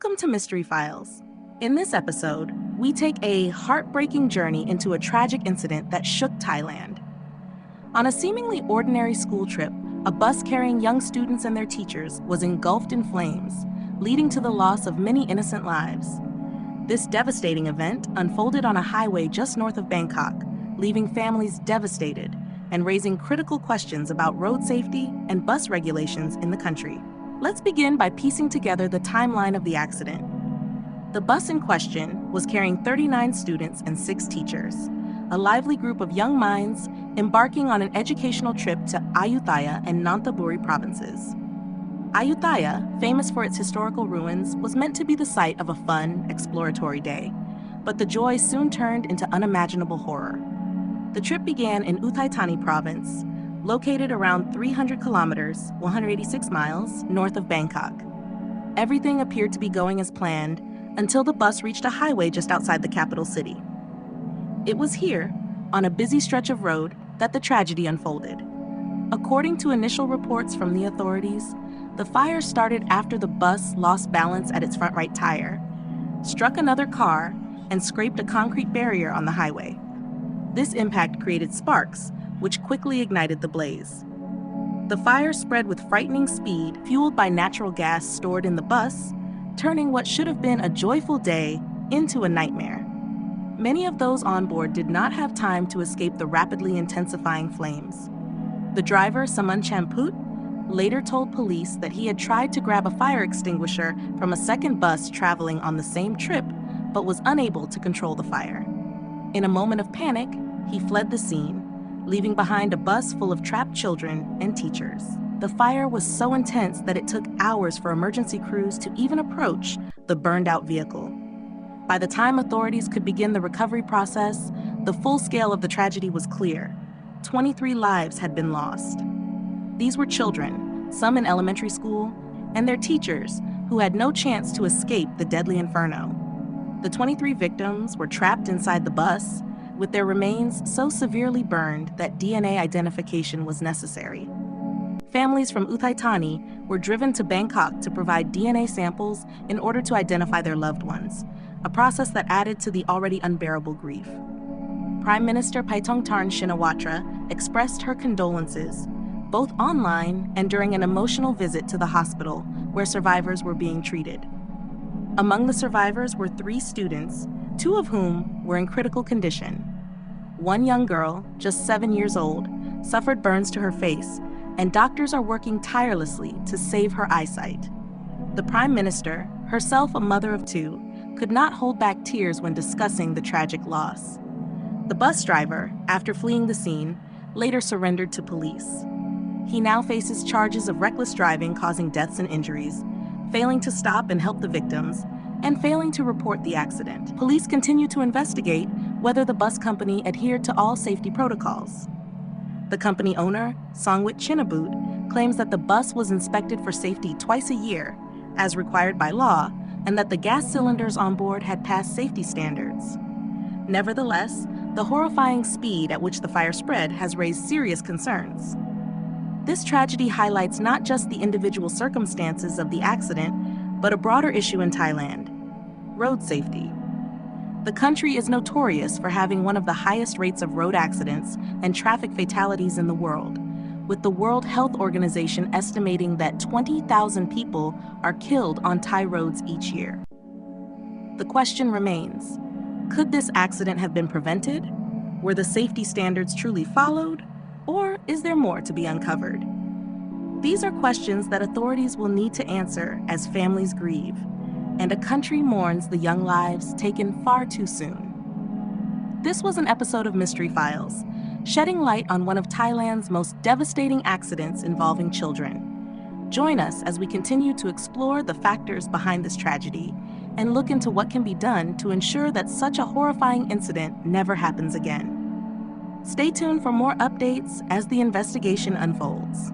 Welcome to Mystery Files. In this episode, we take a heartbreaking journey into a tragic incident that shook Thailand. On a seemingly ordinary school trip, a bus carrying young students and their teachers was engulfed in flames, leading to the loss of many innocent lives. This devastating event unfolded on a highway just north of Bangkok, leaving families devastated and raising critical questions about road safety and bus regulations in the country. Let's begin by piecing together the timeline of the accident. The bus in question was carrying 39 students and 6 teachers, a lively group of young minds embarking on an educational trip to Ayutthaya and Nonthaburi provinces. Ayutthaya, famous for its historical ruins, was meant to be the site of a fun, exploratory day, but the joy soon turned into unimaginable horror. The trip began in Uthai Thani province, located around 300 kilometers, 186 miles, north of Bangkok. Everything appeared to be going as planned until the bus reached a highway just outside the capital city. It was here, on a busy stretch of road, that the tragedy unfolded. According to initial reports from the authorities, the fire started after the bus lost balance at its front right tire, struck another car, and scraped a concrete barrier on the highway. This impact created sparks, which quickly ignited the blaze. The fire spread with frightening speed, fueled by natural gas stored in the bus, turning what should have been a joyful day into a nightmare. Many of those on board did not have time to escape the rapidly intensifying flames. The driver, Saman Champut, later told police that he had tried to grab a fire extinguisher from a second bus traveling on the same trip, but was unable to control the fire. In a moment of panic, he fled the scene, leaving behind a bus full of trapped children and teachers. The fire was so intense that it took hours for emergency crews to even approach the burned-out vehicle. By the time authorities could begin the recovery process, the full scale of the tragedy was clear. 23 lives had been lost. These were children, some in elementary school, and their teachers, who had no chance to escape the deadly inferno. The 23 victims were trapped inside the bus, with their remains so severely burned that DNA identification was necessary. Families from Uthai Thani were driven to Bangkok to provide DNA samples in order to identify their loved ones, a process that added to the already unbearable grief. Prime Minister Paetongtarn Shinawatra expressed her condolences, both online and during an emotional visit to the hospital where survivors were being treated. Among the survivors were 3 students, 2 of whom were in critical condition. One young girl, just 7 years old, suffered burns to her face, and doctors are working tirelessly to save her eyesight. The Prime Minister, herself a mother of 2, could not hold back tears when discussing the tragic loss. The bus driver, after fleeing the scene, later surrendered to police. He now faces charges of reckless driving causing deaths and injuries, failing to stop and help the victims, and failing to report the accident. Police continue to investigate whether the bus company adhered to all safety protocols. The company owner, Songwit Chinabut, claims that the bus was inspected for safety twice a year, as required by law, and that the gas cylinders on board had passed safety standards. Nevertheless, the horrifying speed at which the fire spread has raised serious concerns. This tragedy highlights not just the individual circumstances of the accident, but a broader issue in Thailand: road safety. The country is notorious for having one of the highest rates of road accidents and traffic fatalities in the world, with the World Health Organization estimating that 20,000 people are killed on Thai roads each year. The question remains: could this accident have been prevented? Were the safety standards truly followed? Or is there more to be uncovered? These are questions that authorities will need to answer as families grieve, and a country mourns the young lives taken far too soon. This was an episode of Mystery Files, shedding light on one of Thailand's most devastating accidents involving children. Join us as we continue to explore the factors behind this tragedy and look into what can be done to ensure that such a horrifying incident never happens again. Stay tuned for more updates as the investigation unfolds.